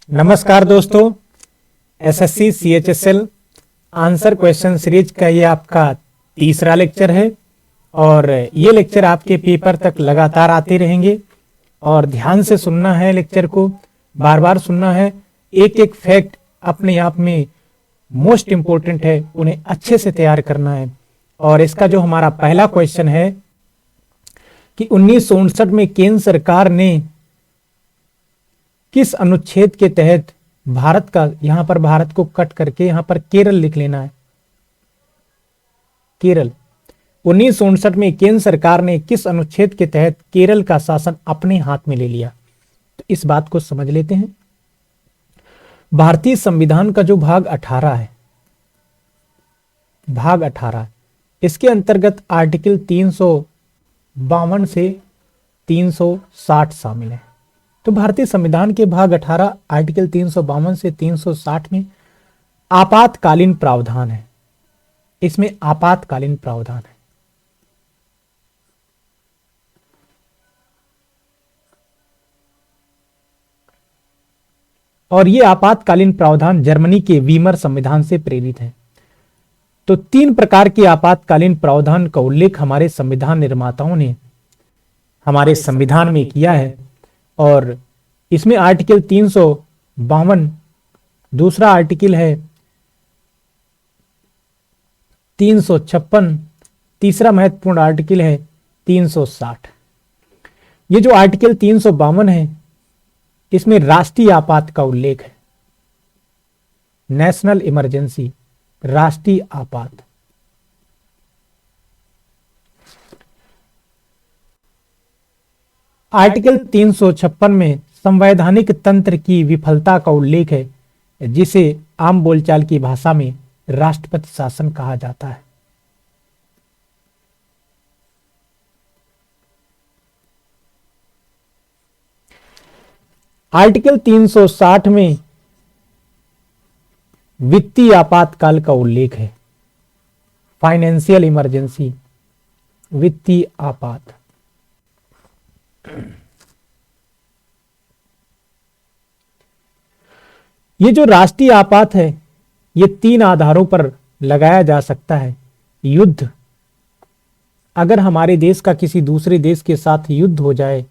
नमस्कार दोस्तों, SSC CHSL answer question series का ये आपका तीसरा लेक्चर है और ये लेक्चर आपके पेपर तक लगातार आते रहेंगे और ध्यान से सुनना है, लेक्चर को बार बार सुनना है। एक एक फैक्ट अपने आप में मोस्ट इंपॉर्टेंट है, उन्हें अच्छे से तैयार करना है। और इसका जो हमारा पहला क्वेश्चन है कि 1959 में केंद्र सरकार ने किस अनुच्छेद के तहत भारत का, यहां पर भारत को कट करके यहां पर केरल लिख लेना है, केरल। 1959 में केंद्र सरकार ने किस अनुच्छेद के तहत केरल का शासन अपने हाथ में ले लिया, तो इस बात को समझ लेते हैं। भारतीय संविधान का जो भाग 18 है, भाग 18, इसके अंतर्गत आर्टिकल 352 से 360 शामिल है। तो भारतीय संविधान के भाग 18 आर्टिकल 352 से 360 में आपातकालीन प्रावधान है, इसमें आपातकालीन प्रावधान है। और ये आपातकालीन प्रावधान जर्मनी के वीमर संविधान से प्रेरित है। तो 3 प्रकार के आपातकालीन प्रावधान का उल्लेख हमारे संविधान निर्माताओं ने हमारे संविधान में किया है। और इसमें आर्टिकल 352, दूसरा आर्टिकल है 356, तीसरा महत्वपूर्ण आर्टिकल है 360। ये जो आर्टिकल 352 है, इसमें राष्ट्रीय आपात का उल्लेख है, नेशनल इमरजेंसी, राष्ट्रीय आपात। आर्टिकल 356 में संवैधानिक तंत्र की विफलता का उल्लेख है, जिसे आम बोलचाल की भाषा में राष्ट्रपति शासन कहा जाता है। आर्टिकल 360 में वित्तीय आपातकाल का उल्लेख है, फाइनेंशियल इमरजेंसी, वित्तीय आपात। ये जो राष्ट्रीय आपात है, ये 3 आधारों पर लगाया जा सकता है। युद्ध, अगर हमारे देश का किसी दूसरे देश के साथ युद्ध हो जाए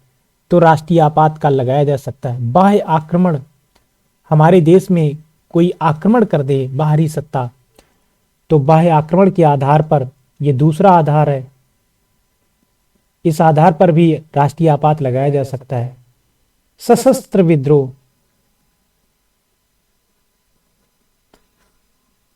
तो राष्ट्रीय आपातकाल लगाया जा सकता है। बाह्य आक्रमण, हमारे देश में कोई आक्रमण कर दे बाहरी सत्ता, तो बाह्य आक्रमण के आधार पर, ये दूसरा आधार है, इस आधार पर भी राष्ट्रीय आपात लगाया जा सकता है। सशस्त्र विद्रोह,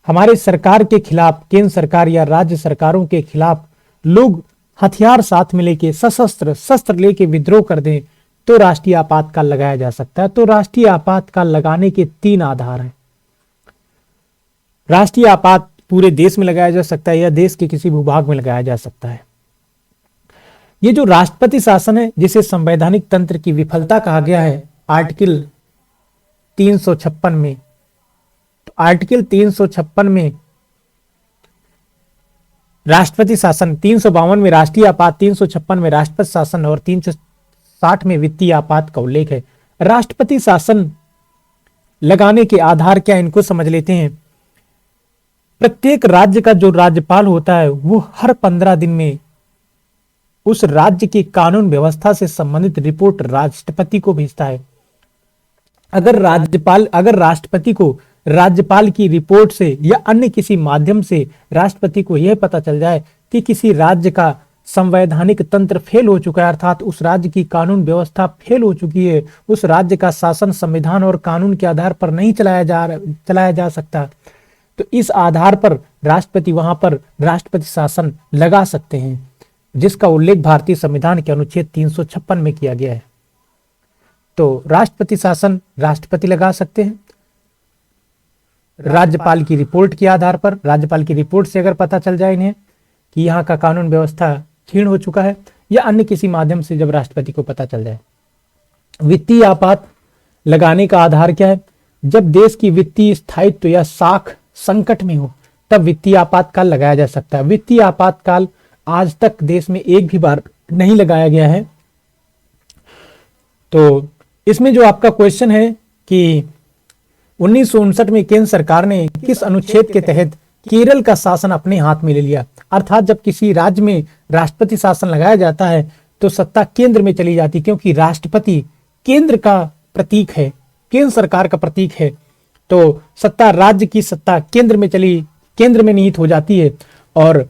हमारे सरकार के खिलाफ, केंद्र सरकार या राज्य सरकारों के खिलाफ लोग हथियार साथ में लेके शस्त्र लेके विद्रोह कर दें तो राष्ट्रीय आपातकाल लगाया जा सकता है। तो राष्ट्रीय आपातकाल लगाने के 3 आधार हैं। राष्ट्रीय आपात पूरे देश में लगाया जा सकता है या देश के किसी भूभाग में लगाया जा सकता है। ये जो राष्ट्रपति शासन है, जिसे संवैधानिक तंत्र की विफलता कहा गया है आर्टिकल 356 में, तो आर्टिकल 356 में राष्ट्रपति शासन, 352 में राष्ट्रीय आपात, 356 में राष्ट्रपति शासन और 360 में वित्तीय आपात का उल्लेख है। राष्ट्रपति शासन लगाने के आधार क्या, इनको समझ लेते हैं। प्रत्येक राज्य का जो राज्यपाल होता है, वो हर 15 दिन में उस राज्य की कानून व्यवस्था से संबंधित रिपोर्ट राष्ट्रपति को भेजता है। अगर राष्ट्रपति को राज्यपाल की रिपोर्ट से या अन्य किसी माध्यम से राष्ट्रपति को यह पता चल जाए कि किसी राज्य का संवैधानिक तंत्र फेल हो चुका है, अर्थात उस राज्य की कानून व्यवस्था फेल हो चुकी है, उस राज्य का शासन संविधान और कानून के आधार पर नहीं चलाया जा सकता, तो इस आधार पर राष्ट्रपति वहां पर राष्ट्रपति शासन लगा सकते हैं, जिसका उल्लेख भारतीय संविधान के अनुच्छेद 356 में किया गया है। तो राष्ट्रपति शासन राष्ट्रपति लगा सकते हैं राज्यपाल की रिपोर्ट के आधार पर। राज्यपाल की रिपोर्ट से अगर पता चल जाए इन्हें कि यहाँ का कानून व्यवस्था क्षीण हो चुका है, या अन्य किसी माध्यम से जब राष्ट्रपति को पता चल जाए। वित्तीय आपात लगाने का आधार क्या है? जब देश की वित्तीय स्थायित्व या साख संकट में हो, तब वित्तीय आपातकाल लगाया जा सकता है। वित्तीय आपातकाल आज तक देश में एक भी बार नहीं लगाया गया है। तो इसमें जो आपका क्वेश्चन है कि 1959 में केंद्र सरकार ने किस अनुच्छेद के तहत केरल का शासन अपने हाथ में ले लिया? अर्थात जब किसी राज्य में राष्ट्रपति शासन लगाया जाता है तो सत्ता केंद्र में चली जाती, क्योंकि राष्ट्रपति केंद्र का प्रतीक है, केंद्र सरकार का प्रतीक है, तो सत्ता राज्य की सत्ता केंद्र में निहित हो जाती है। और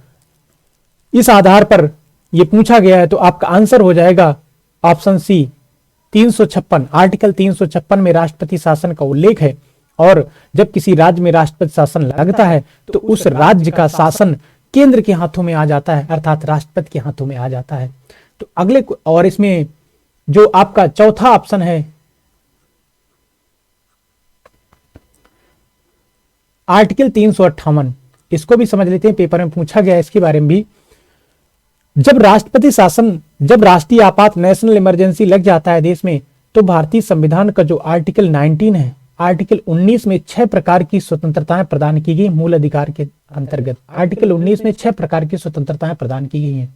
इस आधार पर यह पूछा गया है, तो आपका आंसर हो जाएगा ऑप्शन सी 356। आर्टिकल 356 में राष्ट्रपति शासन का उल्लेख है, और जब किसी राज्य में राष्ट्रपति शासन लगता है तो उस राज्य का शासन केंद्र के हाथों में आ जाता है, अर्थात राष्ट्रपति के हाथों में आ जाता है। तो अगले, और इसमें जो आपका चौथा ऑप्शन है आर्टिकल 358, इसको भी समझ लेते हैं, पेपर में पूछा गया इसके बारे में भी। जब राष्ट्रपति शासन, जब राष्ट्रीय आपात नेशनल इमरजेंसी लग जाता है देश में, तो भारतीय संविधान का जो आर्टिकल 19 है, आर्टिकल 19 में 6 प्रकार की स्वतंत्रताएं प्रदान की गई मूल अधिकार के अंतर्गत। आर्टिकल 19 में 6 प्रकार की स्वतंत्रताएं प्रदान की गई हैं।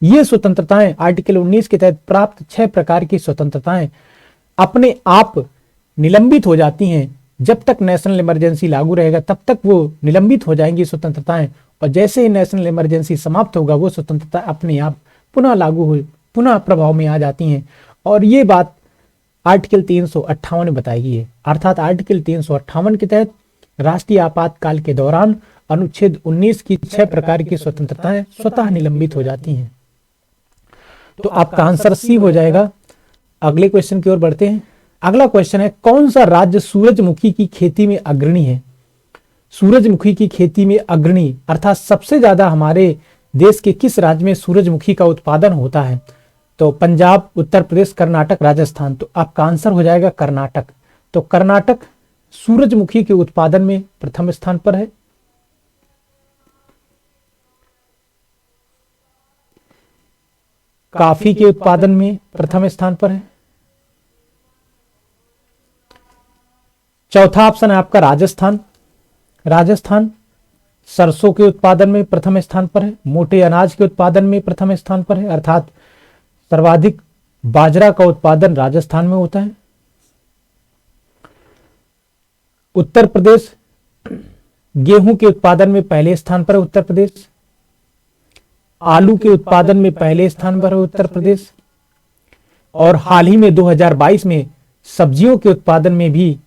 ये स्वतंत्रताएं, आर्टिकल 19 के तहत प्राप्त 6 प्रकार की स्वतंत्रताएं अपने आप निलंबित हो जाती हैं। जब तक नेशनल इमरजेंसी लागू रहेगा तब तक वो निलंबित हो जाएंगी स्वतंत्रताएं, और जैसे ही नेशनल इमरजेंसी समाप्त होगा वो स्वतंत्रता अपने आप पुनः लागू हो, पुनः प्रभाव में आ जाती हैं। और ये बात आर्टिकल 358 में बताई गई है। अर्थात आर्टिकल 358 के तहत राष्ट्रीय आपातकाल के दौरान अनुच्छेद 19 की 6 प्रकार की स्वतंत्रताएं स्वतः निलंबित हो जाती हैं। तो आपका आंसर सी हो जाएगा। अगले क्वेश्चन की ओर बढ़ते हैं। अगला क्वेश्चन है, कौन सा राज्य सूरजमुखी की खेती में अग्रणी है? सूरजमुखी की खेती में अग्रणी अर्थात सबसे ज्यादा हमारे देश के किस राज्य में सूरजमुखी का उत्पादन होता है? तो पंजाब, उत्तर प्रदेश, कर्नाटक, राजस्थान। तो आपका आंसर हो जाएगा कर्नाटक। तो कर्नाटक सूरजमुखी के उत्पादन में प्रथम स्थान पर है। कॉफी के उत्पादन में प्रथम स्थान पर है। चौथा ऑप्शन है आपका राजस्थान। राजस्थान सरसों के उत्पादन में प्रथम स्थान पर है। मोटे अनाज के उत्पादन में प्रथम स्थान पर है, अर्थात सर्वाधिक बाजरा का उत्पादन राजस्थान में होता है। उत्तर प्रदेश गेहूं के उत्पादन में पहले स्थान पर है उत्तर प्रदेश। आलू के उत्पादन में पहले स्थान पर है उत्तर प्रदेश। और हाल ही में 2022 में सब्जियों के उत्पादन में भी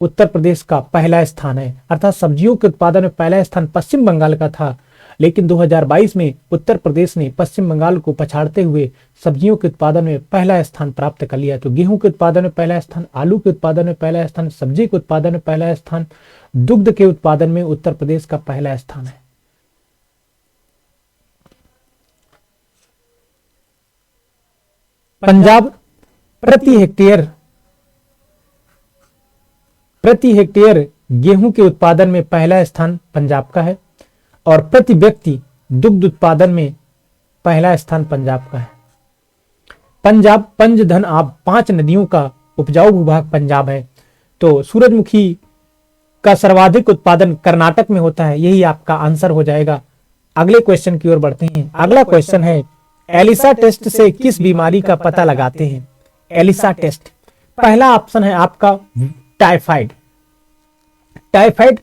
उत्तर प्रदेश का पहला स्थान है। अर्थात सब्जियों के उत्पादन में पहला स्थान पश्चिम बंगाल का था, लेकिन 2022 में उत्तर प्रदेश ने पश्चिम बंगाल को पछाड़ते हुए सब्जियों के उत्पादन में पहला स्थान प्राप्त कर लिया। तो गेहूं के उत्पादन में पहला स्थान, आलू के उत्पादन में पहला स्थान, सब्जी के उत्पादन में पहला स्थान, दुग्ध के उत्पादन में उत्तर प्रदेश का पहला स्थान है। पंजाब प्रति हेक्टेयर गेहूं के उत्पादन में पहला स्थान पंजाब का है, और प्रति व्यक्ति दुग्ध उत्पादन में पहला स्थान पंजाब का है। पंजाब पंचधन आप 5 नदियों का उपजाऊ भूभाग पंजाब है। तो सूरजमुखी का सर्वाधिक उत्पादन कर्नाटक में होता है। यही आपका आंसर हो जाएगा। अगले क्वेश्चन की ओर बढ़ते हैं। अगला क्वेश्चन है, एलिसा टेस्ट से किस बीमारी का पता लगाते हैं? एलिसा टेस्ट, पहला ऑप्शन है आपका टाइफाइड। टाइफाइड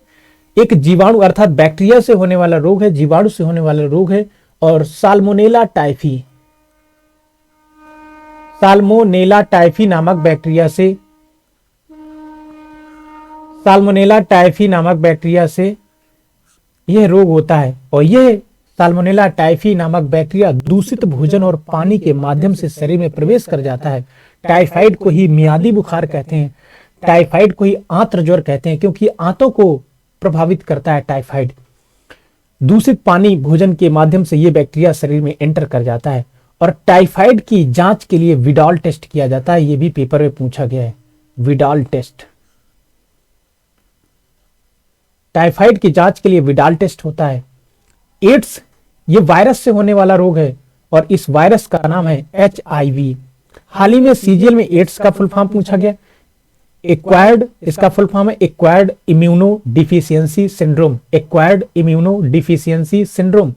एक जीवाणु अर्थात बैक्टीरिया से होने वाला रोग है, जीवाणु से होने वाला रोग है। और साल्मोनेला टाइफी नामक बैक्टीरिया से यह रोग होता है। और यह साल्मोनेला टाइफी नामक बैक्टीरिया दूषित भोजन और पानी के माध्यम से शरीर में प्रवेश कर जाता है। टाइफाइड को ही मियादी बुखार कहते हैं, टाइफाइड को ही आंत्र ज्वर कहते हैं, क्योंकि आंतों को प्रभावित करता है टाइफाइड। दूषित पानी भोजन के माध्यम से यह बैक्टीरिया शरीर में एंटर कर जाता है। और टाइफाइड की जांच के लिए विडाल टेस्ट किया जाता है। यह भी पेपर में पूछा गया है, विडाल टेस्ट। टाइफाइड की जांच के लिए विडाल टेस्ट होता है। एड्स ये वायरस से होने वाला रोग है, और इस वायरस का नाम है HIV। हाल ही में सीजीएल में एड्स का फुल फॉर्म पूछा गया। एक्वायर्ड, इसका फुल फॉर्म है acquired immuno deficiency syndrome. Acquired immuno deficiency syndrome.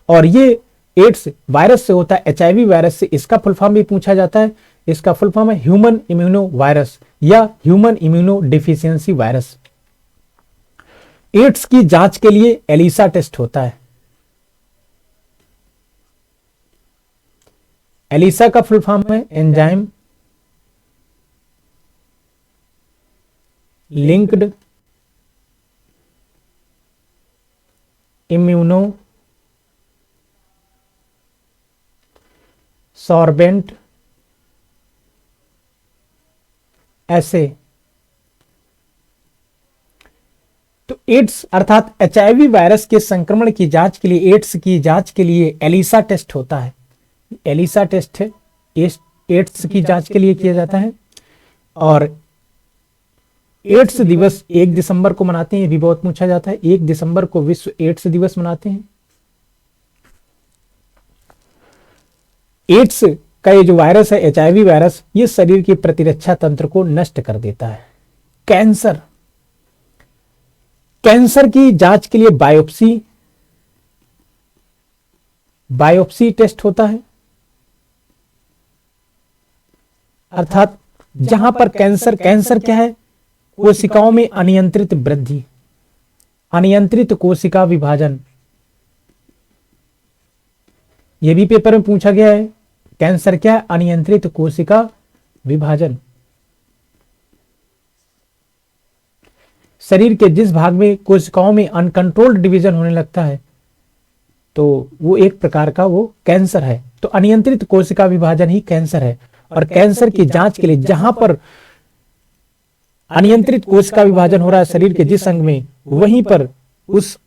और ये एड्स वायरस से होता है, HIV वायरस से। इसका फुल फॉर्म भी पूछा जाता है, इसका फुल फॉर्म है ह्यूमन इम्यूनो वायरस या human immunodeficiency virus. AIDS की जांच के लिए एलिसा टेस्ट होता है। एलिसा का फुल फॉर्म है एंजाइम लिंक्ड इम्यूनो सॉर्बेंट ऐसे। तो एड्स अर्थात एचआईवी वायरस के संक्रमण की जांच के लिए, एड्स की जांच के लिए एलिसा टेस्ट होता है। एलिसा टेस्ट है एड्स की जांच के लिए किया जाता है। और एड्स दिवस 1 दिसंबर को मनाते हैं, ये भी बहुत पूछा जाता है। 1 दिसंबर को विश्व एड्स दिवस मनाते हैं। एड्स का ये जो वायरस है एचआईवी वायरस, ये शरीर की प्रतिरक्षा तंत्र को नष्ट कर देता है। कैंसर, कैंसर की जांच के लिए बायोप्सी टेस्ट होता है। अर्थात जहां पर कैंसर क्या है, कोशिकाओं में अनियंत्रित वृद्धि, अनियंत्रित कोशिका विभाजन, यह भी पेपर में पूछा गया है। कैंसर क्या है, अनियंत्रित कोशिका विभाजन। शरीर के जिस भाग में कोशिकाओं में अनकंट्रोल्ड डिवीजन होने लगता है तो वो एक प्रकार का वो कैंसर है। तो अनियंत्रित कोशिका विभाजन ही कैंसर है। और कैंसर की जांच के लिए जहां पर अनियंत्रित कोशिका विभाजन हो रहा है शरीर के जिस अंग में, वहीं पर उस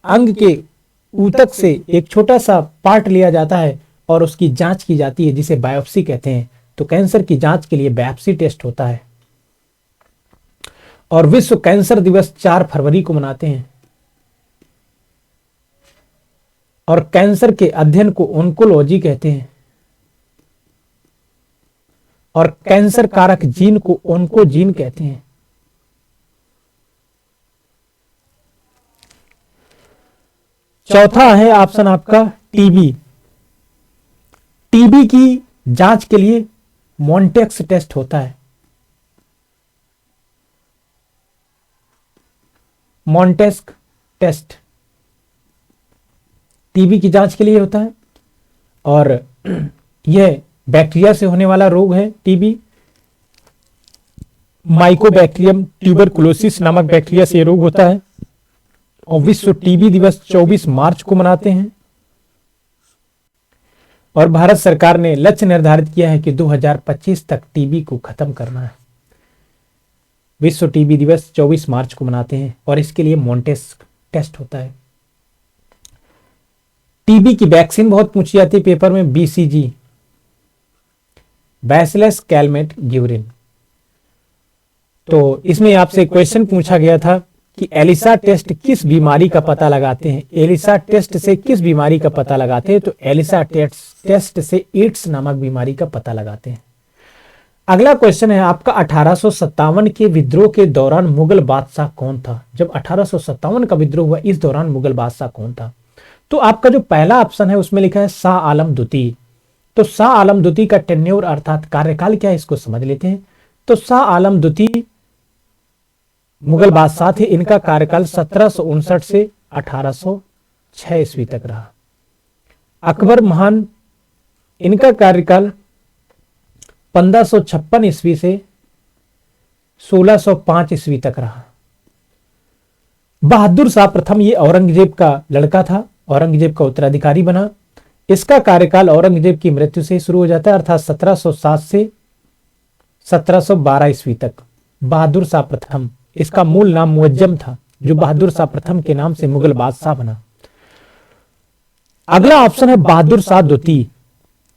अंग के ऊतक से एक छोटा सा पार्ट लिया जाता है और उसकी जांच की जाती है, जिसे बायोप्सी कहते हैं। तो कैंसर की जांच के लिए बायोप्सी टेस्ट होता है। और विश्व कैंसर दिवस 4 फरवरी को मनाते हैं। और कैंसर के अध्ययन को ओंकोलॉजी कहते हैं। और कैंसर कारक जीन को ओंकोजीन कहते हैं। चौथा है ऑप्शन आपका टीबी। टीबी की जांच के लिए मॉन्टेक्स टेस्ट होता है। मॉन्टेस्क टेस्ट टीबी की जांच के लिए होता है। और यह बैक्टीरिया से होने वाला रोग है। टीबी माइकोबैक्टीरियम ट्यूबरकुलोसिस नामक बैक्टीरिया से रोग होता है। और विश्व टीबी दिवस 24 मार्च को मनाते हैं। और भारत सरकार ने लक्ष्य निर्धारित किया है कि 2025 तक टीबी को खत्म करना है। विश्व टीबी दिवस 24 मार्च को मनाते हैं और इसके लिए मॉन्टेस्क टेस्ट होता है। टीबी की वैक्सीन बहुत पूछी जाती है पेपर में, बीसीजी, बैसिलस कैलमेट ग्यूरिन। तो इसमें आपसे क्वेश्चन पूछा गया था कि एलिसा टेस्ट किस बीमारी का पता लगाते हैं। एलिसा टेस्ट से किस बीमारी का पता लगाते हैं? तो एलिसा टेस्ट से एड्स नामक बीमारी का पता लगाते हैं। अगला क्वेश्चन है आपका 1857 के विद्रोह के दौरान मुगल बादशाह कौन था? जब 1857 का विद्रोह हुआ, इस दौरान मुगल बादशाह कौन था? तो आपका जो पहला ऑप्शन है उसमें लिखा है शाह आलम द्वितीय। तो शाह आलम द्वितीय का टेन्योर अर्थात कार्यकाल क्या है, इसको समझ लेते हैं। तो शाह आलम द्वितीय मुगल बादशाह थे। इनका कार्यकाल 1759 से 1806 ईस्वी तक रहा। अकबर महान, इनका कार्यकाल 1556 ईस्वी से 1605 ईस्वी तक रहा। बहादुर शाह प्रथम, ये औरंगजेब का लड़का था, औरंगजेब का उत्तराधिकारी बना। इसका कार्यकाल औरंगजेब की मृत्यु से शुरू हो जाता है, अर्थात 1707 से 1712 ईस्वी तक। बहादुर शाह प्रथम, इसका मूल नाम मुअज्जम था, जो बहादुर शाह प्रथम के नाम से मुगल बादशाह बना। अगला ऑप्शन है बहादुर शाह द्वितीय।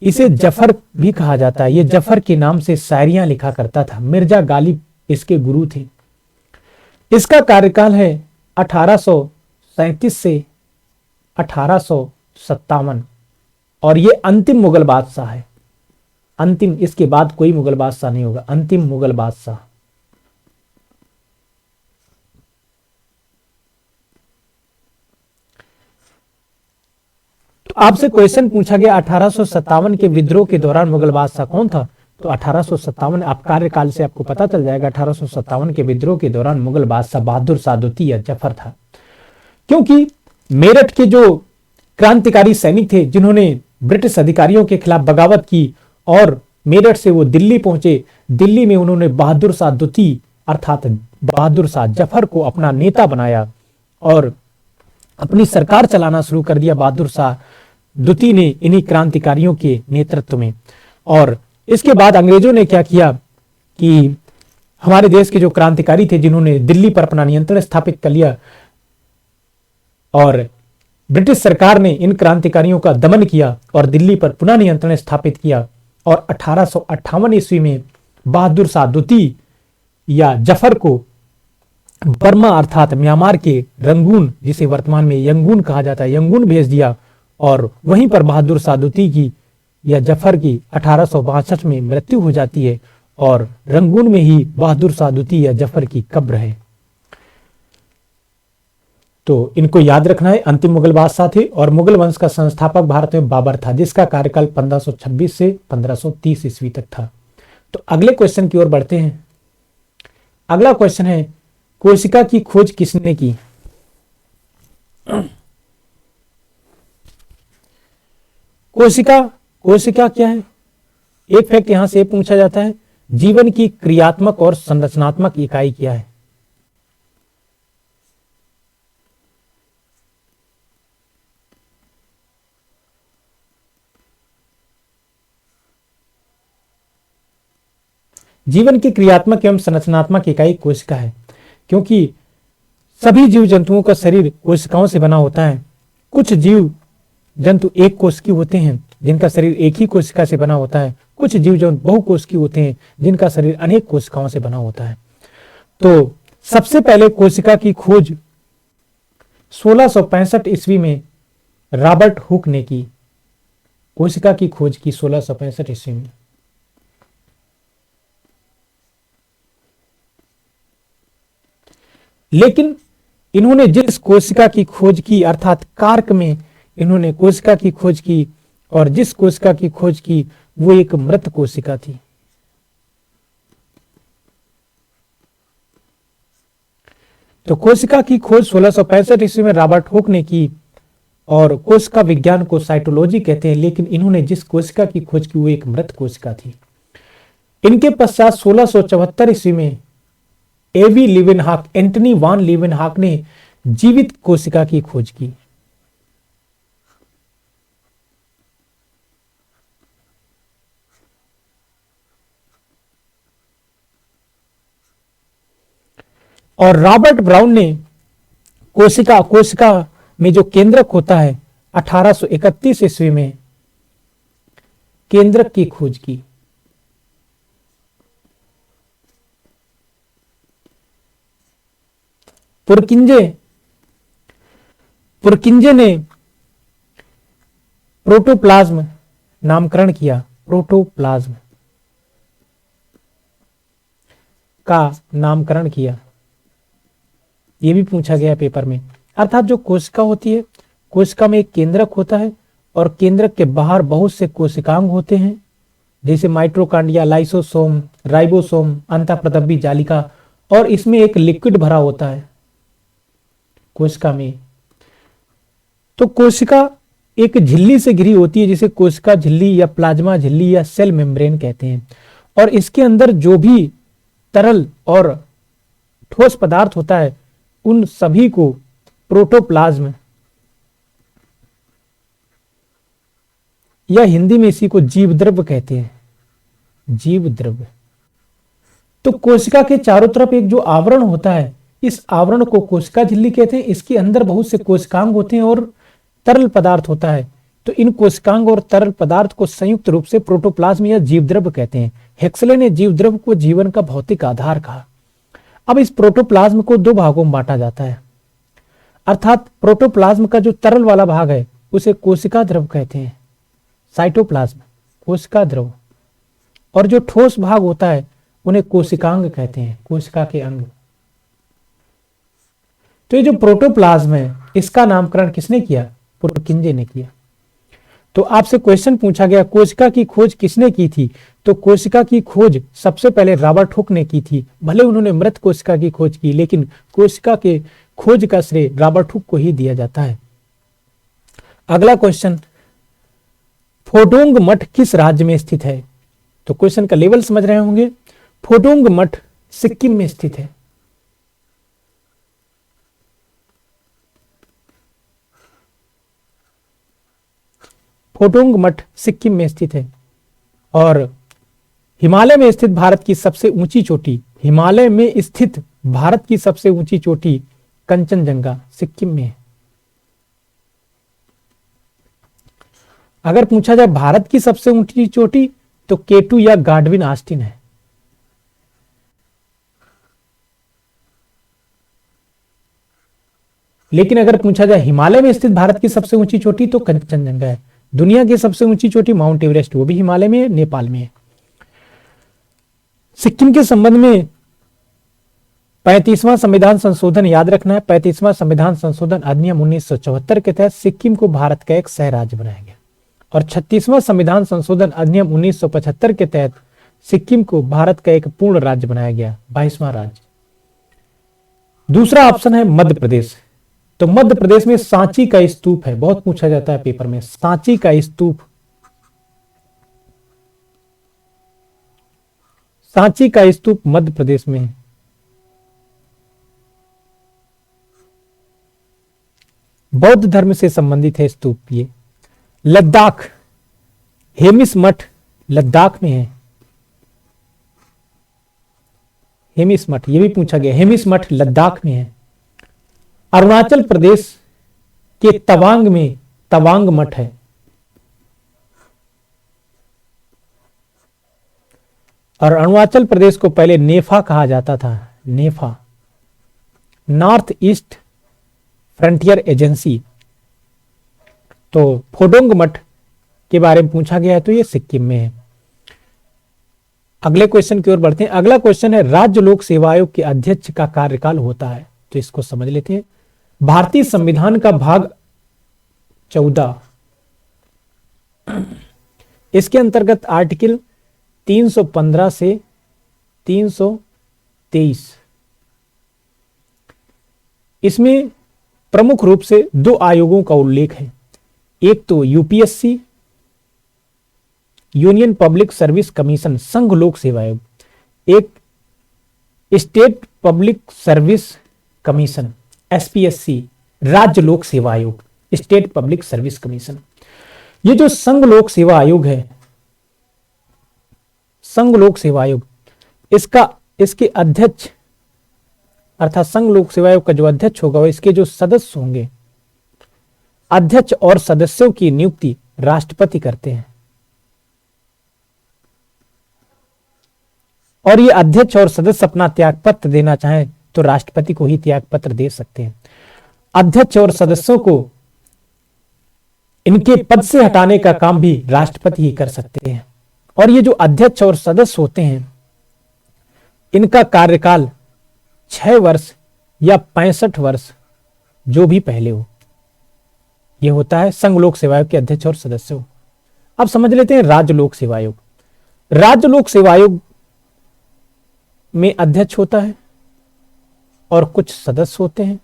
इसे जफर भी कहा जाता है। ये जफर के नाम से शायरियां लिखा करता था। मिर्जा गालिब इसके गुरु थे। इसका कार्यकाल है 1837 से 1857 और ये अंतिम मुगल बादशाह है। अंतिम, इसके बाद कोई मुगल बादशाह नहीं होगा, अंतिम मुगल बादशाह। तो आपसे क्वेश्चन पूछा गया 1857 के विद्रोह के दौरान मुगल बादशाह कौन था? तो 1857 आप कार्यकाल से आपको पता चल जाएगा 1857 के विद्रोह के दौरान मुगल बादशाह बहादुर शाह द्वितीय जफर था। क्योंकि मेरठ के जो क्रांतिकारी सैनिक थे जिन्होंने ब्रिटिश अधिकारियों के खिलाफ बगावत की और मेरठ से वो दिल्ली पहुंचे, दिल्ली में उन्होंने बहादुर शाह द्वितीय अर्थात बहादुर शाह जफर को अपना नेता बनाया और अपनी सरकार चलाना शुरू कर दिया बहादुर शाह द्वितीय ने इन्हीं क्रांतिकारियों के नेतृत्व में। और इसके बाद अंग्रेजों ने क्या किया कि हमारे देश के जो क्रांतिकारी थे जिन्होंने दिल्ली पर अपना नियंत्रण स्थापित कर लिया और ब्रिटिश सरकार ने इन क्रांतिकारियों का दमन किया और दिल्ली पर पुनः नियंत्रण स्थापित किया और 1858 ईस्वी में बहादुर शाह द्वितीय या जफर को बर्मा अर्थात म्यांमार के रंगून, जिसे वर्तमान में यंगून कहा जाता है, यंगून भेज दिया और वहीं पर बहादुर शाह द्वितीय की या जफर की 1862 में मृत्यु हो जाती है और रंगून में ही बहादुर शाह द्वितीय या जफर की कब्र है। तो इनको याद रखना है। अंतिम मुगल बादशाह थे और मुगल वंश का संस्थापक भारत में बाबर था, जिसका कार्यकाल 1526 से 1530 ईस्वी तक था। तो अगले क्वेश्चन की ओर बढ़ते हैं। अगला क्वेश्चन है, कोशिका की खोज किसने की? कोशिका क्या है? एक फैक्ट यहां से पूछा जाता है, जीवन की क्रियात्मक और संरचनात्मक इकाई क्या है? जीवन की क्रियात्मक एवं संरचनात्मक इकाई कोशिका है, क्योंकि सभी जीव जंतुओं का शरीर कोशिकाओं से बना होता है। कुछ जीव जंतु एक कोशिकीय होते हैं जिनका शरीर एक ही कोशिका से बना होता है, कुछ जीव जंतु बहुकोशिकीय होते हैं जिनका शरीर अनेक कोशिकाओं से बना होता है। तो सबसे पहले कोशिका की खोज 1665 ईस्वी में रॉबर्ट हुक ने की। कोशिका की खोज की 1665 ईस्वी में। लेकिन इन्होंने जिस कोशिका की खोज की अर्थात कार्क में इन्होंने कोशिका की खोज की और जिस कोशिका की खोज की वो एक मृत कोशिका थी। तो कोशिका की खोज 1665 ईस्वी में रॉबर्ट हुक ने की और कोशिका विज्ञान को साइटोलॉजी कहते हैं, लेकिन इन्होंने जिस कोशिका की खोज की वो एक मृत कोशिका थी। इनके पश्चात 1674 ईस्वी में एवी लीवेनहॉक, एंटनी वान लीवेनहॉक ने जीवित कोशिका की खोज की। और रॉबर्ट ब्राउन ने कोशिका में जो केंद्रक होता है 1831 ईस्वी में केंद्रक की खोज की। पुरकिंजे ने प्रोटोप्लाज्म नामकरण किया। प्रोटोप्लाज्म का नामकरण किया, यह भी पूछा गया पेपर में। अर्थात जो कोशिका होती है, कोशिका में एक केंद्रक होता है और केंद्रक के बाहर बहुत से कोशिकांग होते हैं, जैसे माइटोकॉन्ड्रिया, लाइसोसोम, राइबोसोम, अंतःप्रदब्बी जालिका, और इसमें एक लिक्विड भरा होता है कोशिका में। तो कोशिका एक झिल्ली से घिरी होती है जिसे कोशिका झिल्ली या प्लाज्मा झिल्ली या सेल मेम्ब्रेन कहते हैं, और इसके अंदर जो भी तरल और ठोस पदार्थ होता है उन सभी को प्रोटोप्लाज्म या हिंदी में इसी को जीव द्रव्य कहते हैं, जीव द्रव्य। तो कोशिका के चारों तरफ एक जो आवरण होता है, इस आवरण को कोशिका झिल्ली कहते हैं। इसके अंदर बहुत से कोशिकांग होते हैं और तरल पदार्थ होता है। तो इन कोशिकांग और तरल पदार्थ को संयुक्त रूप से प्रोटोप्लाज्म या जीव द्रव्य कहते हैं। हेक्सले ने जीव द्रव्य को जीवन का भौतिक आधार कहा। अब इस प्रोटोप्लाज्म को दो भागों में बांटा जाता है, अर्थात प्रोटोप्लाज्म का जो तरल वाला भाग है उसे कोशिका द्रव्य कहते हैं, साइटोप्लाज्म कोशिका द्रव्य, और जो ठोस भाग होता है उन्हें कोशिकांग कहते हैं, कोशिका के अंग। तो ये जो प्रोटोप्लाज्म है इसका नामकरण किसने किया? पुरकिंजे ने किया। तो आपसे क्वेश्चन पूछा गया कोशिका की खोज किसने की थी, तो कोशिका की खोज सबसे पहले रॉबर्ट हुक ने की थी। भले उन्होंने मृत कोशिका की खोज की, लेकिन कोशिका के खोज का श्रेय रॉबर्ट हुक को ही दिया जाता है। अगला क्वेश्चन, फोडोंग मठ किस राज्य में स्थित है, तो क्वेश्चन का लेवल समझ रहे होंगे। फोडोंग मठ सिक्किम में स्थित है। फोडोंग मठ सिक्किम में स्थित है। और हिमालय में स्थित भारत की सबसे ऊंची चोटी, हिमालय में स्थित भारत की सबसे ऊंची चोटी कंचनजंगा सिक्किम में है। अगर पूछा जाए भारत की सबसे ऊंची चोटी, तो केटू या गाडविन आस्टिन है। लेकिन अगर पूछा जाए हिमालय में स्थित भारत की सबसे ऊंची चोटी, तो कंचनजंगा है। दुनिया की सबसे ऊंची चोटी माउंट एवरेस्ट, वो भी हिमालय में है, नेपाल में है। सिक्किम के संबंध में 35वां संविधान संशोधन याद रखना है। 35वां संविधान संशोधन अधिनियम 1974 के तहत सिक्किम को भारत का एक सह राज्य बनाया गया। और 36वां संविधान संशोधन अधिनियम 1975 के तहत सिक्किम को भारत का एक पूर्ण राज्य बनाया गया, 22वां राज्य। दूसरा ऑप्शन है मध्य प्रदेश। तो मध्य प्रदेश में सांची का स्तूप है, बहुत पूछा जाता है पेपर में, सांची का स्तूप। सांची का स्तूप मध्य प्रदेश में है। बौद्ध धर्म से संबंधित है स्तूप ये। लद्दाख, हेमिस मठ लद्दाख में है। हेमिस मठ, ये भी पूछा गया, हेमिस मठ लद्दाख में है। अरुणाचल प्रदेश के तवांग में तवांग मठ है। और अरुणाचल प्रदेश को पहले नेफा कहा जाता था, नेफा, नॉर्थ ईस्ट फ्रंटियर एजेंसी। तो फोडोंग मठ के बारे में पूछा गया है, तो ये सिक्किम में है। अगले क्वेश्चन की ओर बढ़ते हैं। अगला क्वेश्चन है राज्य लोक सेवा आयोग के अध्यक्ष का कार्यकाल होता है, तो इसको समझ लेते हैं। भारतीय संविधान का भाग 14, इसके अंतर्गत आर्टिकल 315 से 323, इसमें प्रमुख रूप से दो आयोगों का उल्लेख है। एक तो UPSC, union public service commission, संघ लोक सेवा आयोग, एक state public service commission, SPSC, राज्य लोक सेवा आयोग, स्टेट पब्लिक सर्विस कमीशन। ये जो संघ लोक सेवा आयोग है, संघ लोक सेवा आयोग, इसके अध्यक्ष अर्थात संघ लोक सेवा आयोग का जो अध्यक्ष होगा, वो इसके जो सदस्य होंगे, अध्यक्ष और सदस्यों की नियुक्ति राष्ट्रपति करते हैं। और ये अध्यक्ष और सदस्य अपना त्यागपत्र देना चाहें तो राष्ट्रपति को ही त्यागपत्र दे सकते हैं। अध्यक्ष और सदस्यों को इनके पद से हटाने का काम भी राष्ट्रपति ही कर सकते हैं। और ये जो अध्यक्ष और सदस्य होते हैं, इनका कार्यकाल 6 वर्ष या 65 वर्ष, जो भी पहले हो, यह होता है संघ लोक सेवा आयोग के अध्यक्ष और सदस्यों। अब समझ लेते हैं राज्य लोक सेवा आयोग। राज्य लोक सेवा आयोग में अध्यक्ष होता है और कुछ सदस्य होते हैं।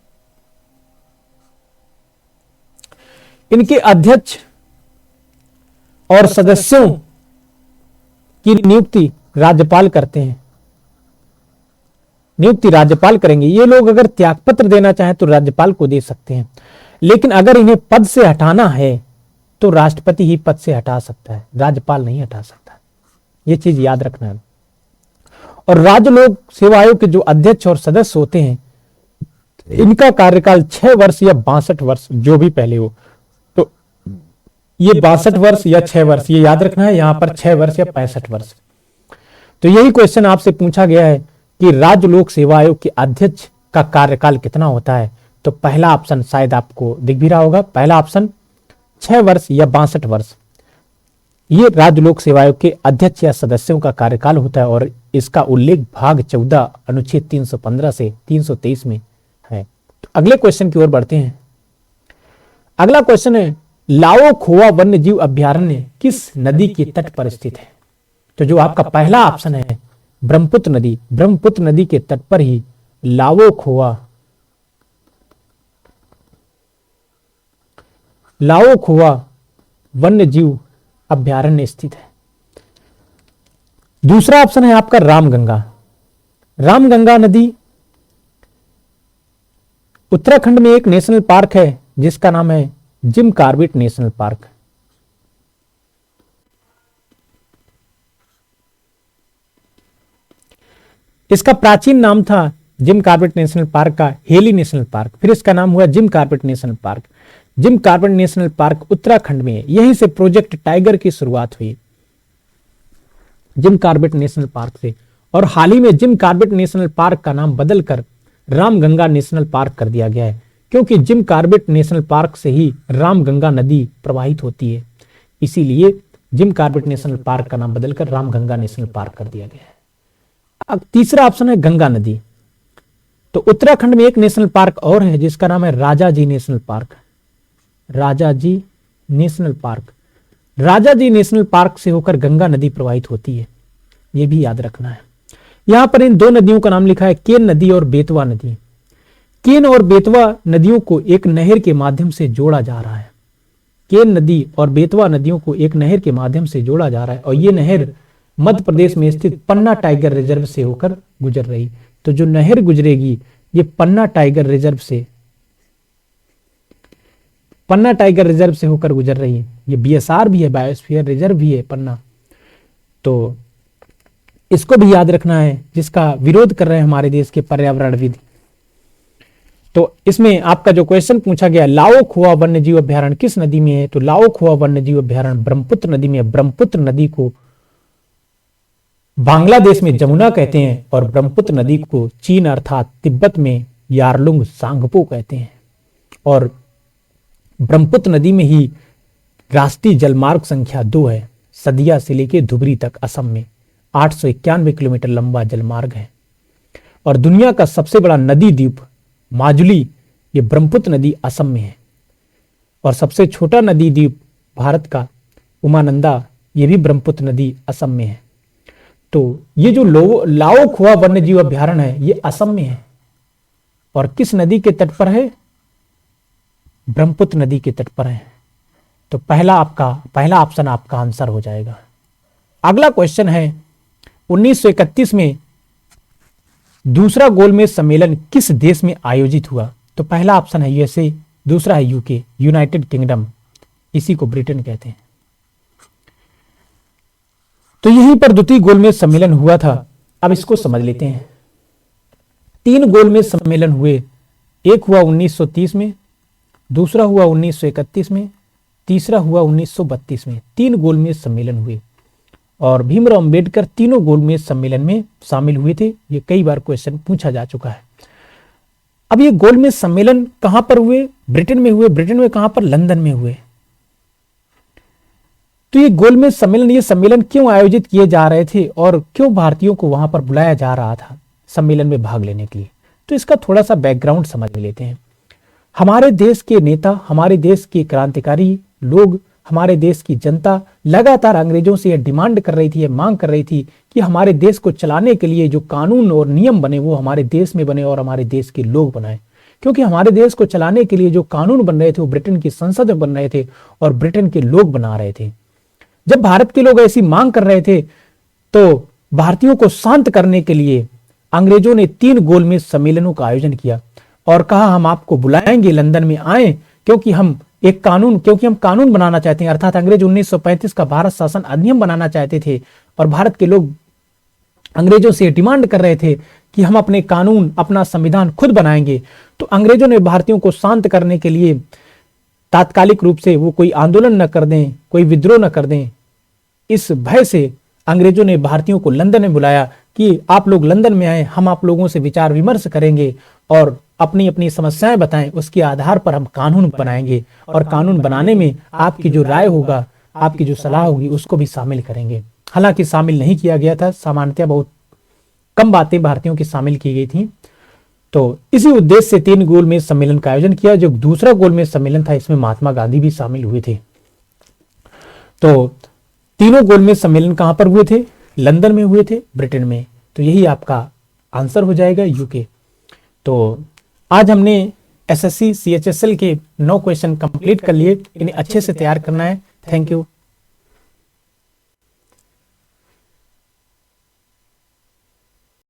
इनके अध्यक्ष और सदस्यों की नियुक्ति राज्यपाल करते हैं, नियुक्ति राज्यपाल करेंगे। ये लोग अगर त्यागपत्र देना चाहें तो राज्यपाल को दे सकते हैं, लेकिन अगर इन्हें पद से हटाना है तो राष्ट्रपति ही पद से हटा सकता है, राज्यपाल नहीं हटा सकता। ये चीज याद रखना है। और राज्य लोक सेवा आयोग के जो अध्यक्ष और सदस्य होते हैं, इनका कार्यकाल 6 वर्ष या 62 वर्ष, जो भी पहले हो। तो ये 62 वर्ष या 6 वर्ष, ये याद रखना है। यहां पर 6 वर्ष या 65 वर्ष। तो यही क्वेश्चन आपसे पूछा गया है कि राज्य लोक सेवा आयोग के अध्यक्ष का कार्यकाल कितना होता है। तो पहला ऑप्शन शायद आपको दिख भी रहा होगा, पहला ऑप्शन 6 वर्ष या 62 वर्ष, ये राज्य लोक सेवा आयोग के अध्यक्ष या सदस्यों का कार्यकाल होता है। और इसका उल्लेख भाग 14 अनुच्छेद 315 से 323 में है। तो अगले क्वेश्चन की ओर बढ़ते हैं। अगला क्वेश्चन है लाओ खोआ वन्य जीव अभयारण्य किस नदी के तट पर स्थित है? तो जो आपका पहला ऑप्शन है ब्रह्मपुत्र नदी, ब्रह्मपुत्र नदी के तट पर ही लाओ खोआ वन्य जीव अभयारण्य स्थित है। दूसरा ऑप्शन है आपका रामगंगा। रामगंगा नदी उत्तराखंड में एक नेशनल पार्क है जिसका नाम है जिम कॉर्बेट नेशनल पार्क। इसका प्राचीन नाम था जिम कॉर्बेट नेशनल पार्क का हेली नेशनल पार्क, फिर इसका नाम हुआ Jim Corbett national park. Jim Corbett national park Uttarakhand में है, यहीं से प्रोजेक्ट टाइगर की शुरुआत हुई जिम कॉर्बेट नेशनल पार्क से, और हाल ही में जिम कॉर्बेट नेशनल पार्क का नाम बदलकर रामगंगा नेशनल पार्क कर दिया गया है, क्योंकि जिम कॉर्बेट नेशनल पार्क से ही रामगंगा नदी प्रवाहित होती है, इसीलिए जिम कॉर्बेट नेशनल पार्क का नाम बदलकर रामगंगा नेशनल पार्क कर दिया गया है। अब तीसरा ऑप्शन है गंगा नदी। तो उत्तराखंड में एक नेशनल पार्क और है जिसका नाम है Rajaji national park. Rajaji national park, Rajaji national park से होकर गंगा नदी प्रवाहित होती है, यह भी याद रखना है। यहां पर इन दो नदियों का नाम लिखा है केन नदी और बेतवा नदी। केन और बेतवा नदियों को एक नहर के माध्यम से जोड़ा जा रहा है। केन नदी और बेतवा नदियों को एक नहर के माध्यम से जोड़ा जा रहा है, और यह नहर मध्य प्रदेश में स्थित पन्ना टाइगर रिजर्व से होकर गुजर रही। तो जो नहर गुजरेगी ये पन्ना टाइगर रिजर्व से होकर गुजर रही है। ये बीएसआर भी है, बायोस्फीयर रिजर्व भी है पन्ना, तो इसको भी याद रखना है, जिसका विरोध कर रहे हैं हमारे देश के पर्यावरणविद। तो इसमें आपका जो क्वेश्चन पूछा गया लाओ खोआ वन्य जीव अभयारण्य किस नदी में है, तो लाओ खोआ वन्य जीव अभयारण्य ब्रह्मपुत्र नदी में है। ब्रह्मपुत्र नदी को बांग्लादेश में जमुना कहते हैं और ब्रह्मपुत्र नदी को चीन अर्थात तिब्बत में यारलुंग सांगपो कहते हैं। और ब्रह्मपुत्र नदी में ही राष्ट्रीय जलमार्ग संख्या 2 है, सदिया से लेकर धुबरी तक असम में 891 किलोमीटर लंबा जलमार्ग है। और दुनिया का सबसे बड़ा नदी द्वीप माजुली ये ब्रह्मपुत्र नदी असम में है। और सबसे छोटा नदी द्वीप भारत का उमानंदा ये भी ब्रह्मपुत्र नदी असम में है। तो ये जो लाओ खोआ वन्य जीव अभयारण्य है ये असम में है, और किस नदी के तट पर है, ब्रह्मपुत्र नदी के तट पर है। तो पहला ऑप्शन आपका आंसर हो जाएगा। अगला क्वेश्चन है 1931 में दूसरा गोलमेज सम्मेलन किस देश में आयोजित हुआ? तो पहला ऑप्शन है यूएसए, दूसरा है यूके यूनाइटेड किंगडम, इसी को ब्रिटेन कहते हैं। तो यहीं पर द्वितीय गोलमेज सम्मेलन हुआ था। अब इसको समझ लेते हैं। 3 गोलमेज सम्मेलन हुए, एक हुआ 1930 में, दूसरा हुआ 1931 में, तीसरा हुआ 1932 में। 3 गोलमेज सम्मेलन हुए और भीमराव अंबेडकर तीनों गोलमेज सम्मेलन में शामिल हुए थे। ये कई बार क्वेश्चन पूछा जा चुका है। अब ये गोलमेज सम्मेलन कहां पर हुए? ब्रिटेन में हुए। ब्रिटेन में कहां पर? लंदन में हुए। तो ये गोलमेज सम्मेलन, ये सम्मेलन क्यों आयोजित किए जा रहे थे और क्यों भारतीयों को वहां पर बुलाया जा रहा था सम्मेलन में भाग लेने के लिए? तो इसका थोड़ा सा बैकग्राउंड समझ लेते हैं। हमारे देश के नेता, हमारे देश के क्रांतिकारी लोग, हमारे देश की जनता लगातार अंग्रेजों से यह डिमांड कर रही थी, यह मांग कर रही थी कि हमारे देश को चलाने के लिए जो कानून और नियम बने वो हमारे देश में बने और हमारे देश के लोग बनाए। क्योंकि हमारे देश को चलाने के लिए जो कानून बन रहे थे वो ब्रिटेन की संसद में बन रहे थे और ब्रिटेन के लोग बना रहे थे। जब भारत के लोग ऐसी मांग कर रहे थे तो भारतीयों को शांत करने के लिए अंग्रेजों ने 3 गोलमेज सम्मेलनों का आयोजन किया और कहा हम आपको बुलाएंगे, लंदन में आए, क्योंकि हम कानून बनाना चाहते हैं। अर्थात अंग्रेज 1935 का भारत शासन अधिनियम बनाना चाहते थे और भारत के लोग अंग्रेजों से डिमांड कर रहे थे कि हम अपने कानून, अपना संविधान खुद बनाएंगे। तो अंग्रेजों ने भारतीयों को शांत करने के लिए तात्कालिक रूप से वो कोई आंदोलन न कर दें, कोई विद्रोह न कर दें, इस भय से अंग्रेजों ने भारतीयों को लंदन में बुलाया कि आप लोग लंदन में आए, हम आप लोगों से विचार विमर्श करेंगे और अपनी अपनी समस्याएं बताएं, उसके आधार पर हम कानून बनाएंगे और कानून बनाने में आपकी जो राय होगा, आपकी जो सलाह होगी उसको भी शामिल करेंगे। हालांकि शामिल नहीं किया गया था, सामान्यतः बहुत कम बातें भारतीयों की शामिल की गई थी। तो इसी उद्देश्य से 3 गोलमेज सम्मेलन का आयोजन किया। जो दूसरा गोलमेज सम्मेलन था इसमें महात्मा गांधी भी शामिल हुए थे। तो तीनों गोलमेज सम्मेलन कहां पर हुए थे? लंदन में हुए थे, ब्रिटेन में। तो यही आपका आंसर हो जाएगा, यूके। तो आज हमने एसएससी CHSL के 9 क्वेश्चन कंप्लीट कर लिए। इन्हें अच्छे से तैयार करना है। Thank you.